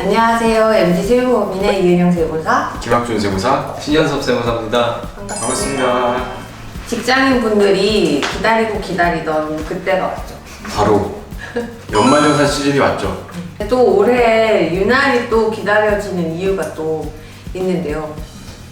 안녕하세요. MZ 세무법인의 이은영 세무사, 김학준 세무사, 신현섭 세무사입니다. 반갑습니다. 직장인 분들이 기다리고 기다리던 그때가 왔죠. 바로 연말정산 시즌이 왔죠. 또 올해 유난히 또 기다려지는 이유가 또 있는데요.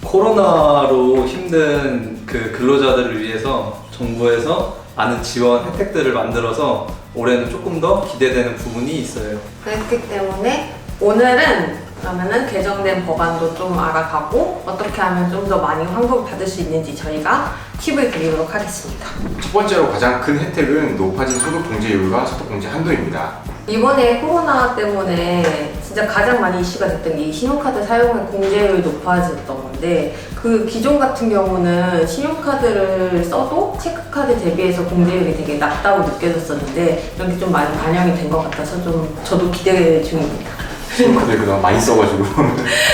코로나로 힘든 그 근로자들을 위해서 정부에서 많은 지원 혜택들을 만들어서 올해는 조금 더 기대되는 부분이 있어요. 그렇기 때문에 오늘은 그러면은 개정된 법안도 좀 알아가고 어떻게 하면 좀 더 많이 환급을 받을 수 있는지 저희가 팁을 드리도록 하겠습니다. 첫 번째로 가장 큰 혜택은 높아진 소득공제율과 소득공제 한도입니다. 이번에 코로나 때문에 진짜 가장 많이 이슈가 됐던 게 이 신용카드 사용의 공제율이 높아졌던 건데, 그 기존 같은 경우는 신용카드를 써도 체크카드 대비해서 공제율이 되게 낮다고 느껴졌었는데 이런 게 좀 많이 반영이 된 것 같아서 좀 저도 기대 중입니다. 신용카드를 그동안 많이 써가지고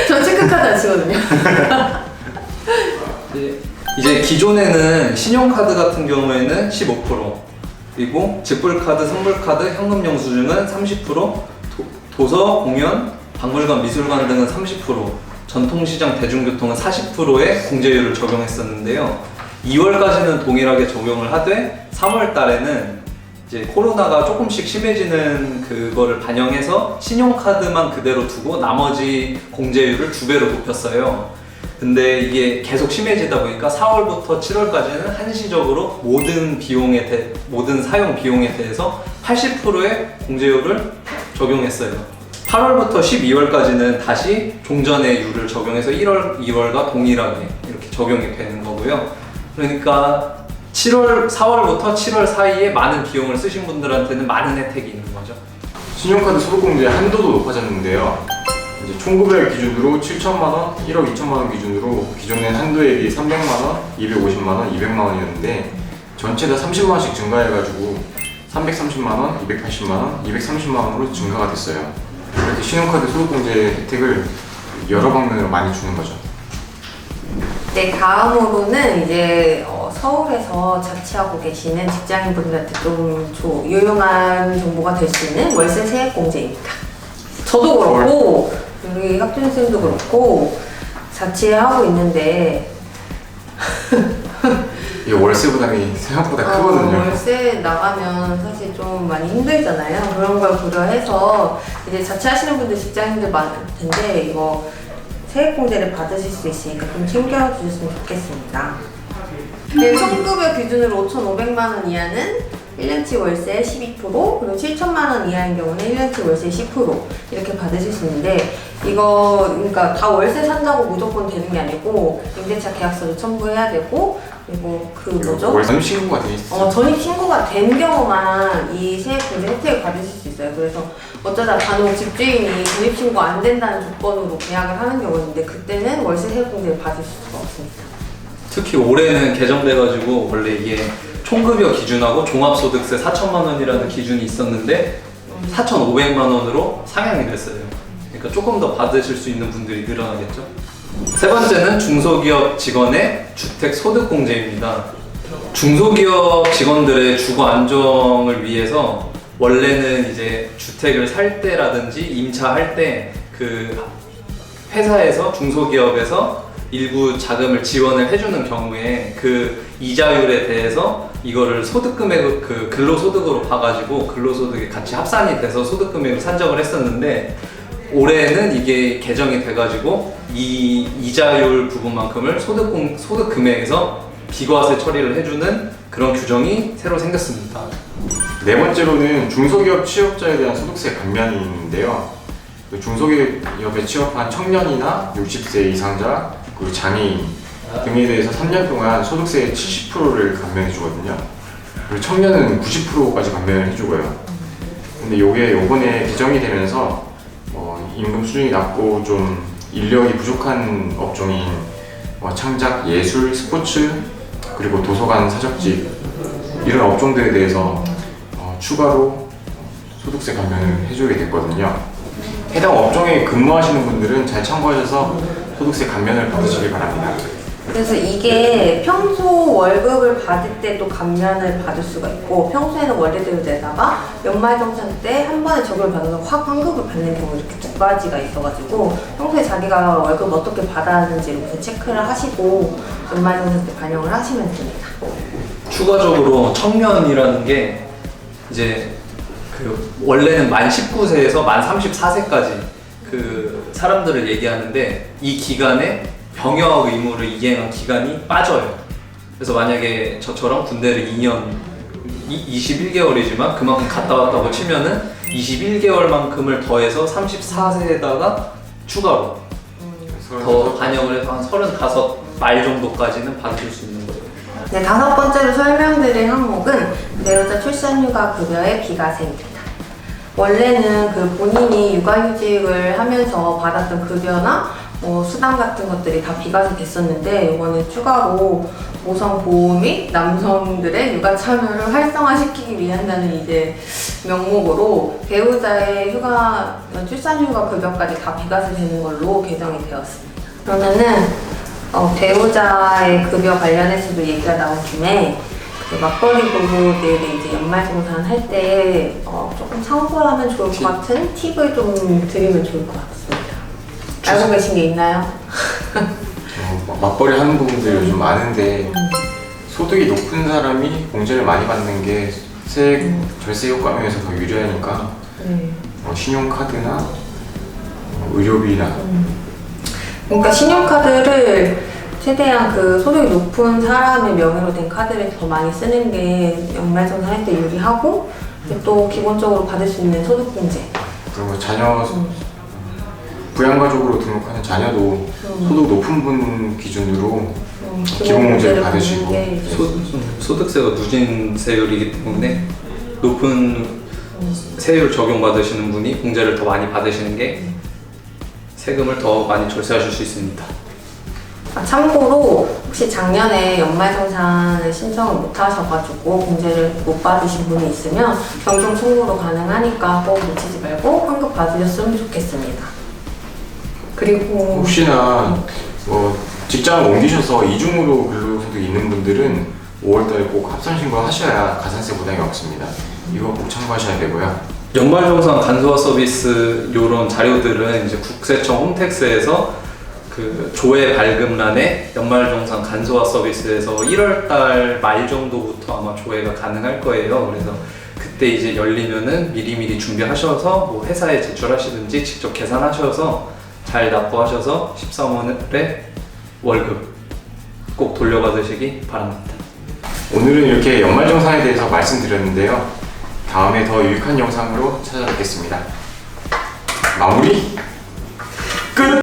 전 체크카드 안 쓰거든요. 이제 기존에는 신용카드 같은 경우에는 15%, 그리고 직불카드, 선불카드, 현금 영수증은 30%, 도서, 공연, 박물관, 미술관 등은 30%, 전통시장, 대중교통은 40%의 공제율을 적용했었는데요. 2월까지는 동일하게 적용을 하되 3월 달에는 이제 코로나가 조금씩 심해지는 그거를 반영해서 신용카드만 그대로 두고 나머지 공제율을 2배로 높였어요. 근데 이게 계속 심해지다 보니까 4월부터 7월까지는 한시적으로 모든 사용 비용에 대해서 80%의 공제율을 적용했어요. 8월부터 12월까지는 다시 종전의 율을 적용해서 1월, 2월과 동일하게 이렇게 적용이 되는 거고요. 그러니까 4월부터 7월 사이에 많은 비용을 쓰신 분들한테는 많은 혜택이 있는 거죠. 신용카드 소득공제 한도도 높아졌는데요. 이제 총급여를 기준으로 7천만 원, 1억 2천만 원 기준으로 기존의 한도액이 300만 원, 250만 원, 200만 원이었는데 전체 다 30만 원씩 증가해가지고 330만 원, 280만 원, 230만 원으로 증가가 됐어요. 이렇게 신용카드 소득공제 혜택을 여러 방면으로 많이 주는 거죠. 네, 다음으로는 이제 서울에서 자취하고 계시는 직장인분들한테 좀 유용한 정보가 될 수 있는 월세 세액공제입니다. 저도 그렇고 우리 학준 쌤도 그렇고 자취하고 있는데 이 월세 부담이 생각보다 크거든요. 월세 나가면 사실 좀 많이 힘들잖아요. 그런 걸 고려해서 이제 자취하시는 분들 직장인들 많을 텐데 이거 세액공제를 받으실 수 있으니까 좀 챙겨주셨으면 좋겠습니다. 네, 성급여 기준으로 5,500만 원 이하는 1년치 월세 12%, 그리고 7천만 원 이하인 경우는 1년치 월세 10% 이렇게 받으실 수 있는데, 이거 그러니까 다 월세 산다고 무조건 되는 게 아니고 임대차 계약서도 첨부해야 되고, 그리고 그 뭐죠? 월세 신고가 돼 있어요. 전입 신고가 된 경우만 이 세액공제 혜택을 받으실 수 있어요. 그래서 어쩌다 간혹 집주인이 전입 신고 안 된다는 조건으로 계약을 하는 경우가 있는데 그때는 월세 세액공제를 받을 수가 없습니다. 특히 올해는 개정돼가지고 원래 이게 총급여 기준하고 종합소득세 4천만 원이라는 기준이 있었는데 4,500만 원으로 상향이 됐어요. 그러니까 조금 더 받으실 수 있는 분들이 늘어나겠죠. 세 번째는 중소기업 직원의 주택 소득공제입니다. 중소기업 직원들의 주거 안정을 위해서 원래는 이제 주택을 살 때라든지 임차할 때 그 회사에서 중소기업에서 일부 자금을 지원을 해주는 경우에 그 이자율에 대해서 이거를 소득금액 그 근로소득으로 봐가지고 근로소득이 같이 합산이 돼서 소득금액을 산정을 했었는데, 올해는 이게 개정이 돼가지고 이 이자율 부분만큼을 소득금액에서 비과세 처리를 해주는 그런 규정이 새로 생겼습니다. 네 번째로는 중소기업 취업자에 대한 소득세 감면이 있는데요. 중소기업에 취업한 청년이나 60세 이상자, 그리고 장애인 등에 대해서 3년 동안 소득세의 70%를 감면해 주거든요. 그리고 청년은 90%까지 감면을 해주고요. 근데 이게 이번에 개정이 되면서 임금 수준이 낮고 좀 인력이 부족한 업종인 창작, 예술, 스포츠, 그리고 도서관, 사적직 이런 업종들에 대해서 추가로 소득세 감면을 해주게 됐거든요. 해당 업종에 근무하시는 분들은 잘 참고하셔서 소득세 감면을 받으시길 바랍니다. 그래서 이게 평소 월급을 받을 때도 감면을 받을 수가 있고 평소에는 원래대로 내다가 연말정산 때 한 번에 저걸 받아서 확 환급을 받는 경우 이렇게 두 가지가 있어가지고 평소에 자기가 월급 어떻게 받았는지를 우선 체크를 하시고 연말정산 때 반영을 하시면 됩니다. 추가적으로 청년이라는 게 이제 그 원래는 만 19세에서 만 34세까지 그 사람들을 얘기하는데 이 기간에 병역 의무를 이행한 기간이 빠져요. 그래서 만약에 저처럼 군대를 2년 21개월이지만 그만큼 갔다 왔다고 치면은 21개월만큼을 더해서 34세에다가 추가로 더 반영을 해서 한 35말 정도까지는 받을 수 있는 거예요. 네, 다섯 번째로 설명드릴 항목은 배우자 출산휴가 급여의 비과세입니다. 원래는 그 본인이 육아휴직을 하면서 받았던 급여나 뭐 수당 같은 것들이 다 비과세 됐었는데 이번에 추가로 모성 보호 및 남성들의 육아 참여를 활성화시키기 위한다는 이제 명목으로 배우자의 출산휴가 급여까지 다 비과세 되는 걸로 개정이 되었습니다. 그러면은 배우자의 급여 관련해서도 얘기가 나온 김에 그 맞벌이 부부들이 이제 연말정산 할 때 조금 참고하면 좋을 것 같은 팁을 좀 드리면 좋을 것 같습니다. 알고 계신 게 있나요? 맞벌이 하는 부분들이 요즘 많은데 소득이 높은 사람이 공제를 많이 받는 게 세액 절세 효과 면에서 더 유리하니까 신용카드나 의료비나 그러니까 신용카드를 최대한 그 소득이 높은 사람의 명의로 된 카드를 더 많이 쓰는 게 연말정산 할 때 유리하고 또 기본적으로 받을 수 있는 소득공제 그리고 자녀 부양가족으로 등록하는 자녀도 소득 높은 분 기준으로 기본공제를 받으시고 소득세가 누진세율이기 때문에 높은 세율 적용받으시는 분이 공제를 더 많이 받으시는 게 세금을 더 많이 절세하실 수 있습니다. 참고로 혹시 작년에 연말정산을 신청을 못 하셔가지고 공제를 못 받으신 분이 있으면 변경 청구로 가능하니까 꼭 놓치지 말고 환급 받으셨으면 좋겠습니다. 그리고 혹시나 직장을 옮기셔서 이중으로 근로소득이 있는 분들은 5월달에 꼭 합산신고 하셔야 가산세 부담이 없습니다. 이거 꼭 참고하셔야 되고요. 연말정산 간소화 서비스 이런 자료들은 이제 국세청 홈택스에서 그 조회 발급란에 연말정산 간소화 서비스에서 1월달 말 정도부터 아마 조회가 가능할 거예요. 그래서 그때 이제 열리면은 미리미리 준비하셔서 뭐 회사에 제출하시든지 직접 계산하셔서 잘 납부하셔서 13월에 월급 꼭 돌려받으시기 바랍니다. 오늘은 이렇게 연말정산에 대해서 말씀드렸는데요. 다음에 더 유익한 영상으로 찾아뵙겠습니다. 마무리 끝!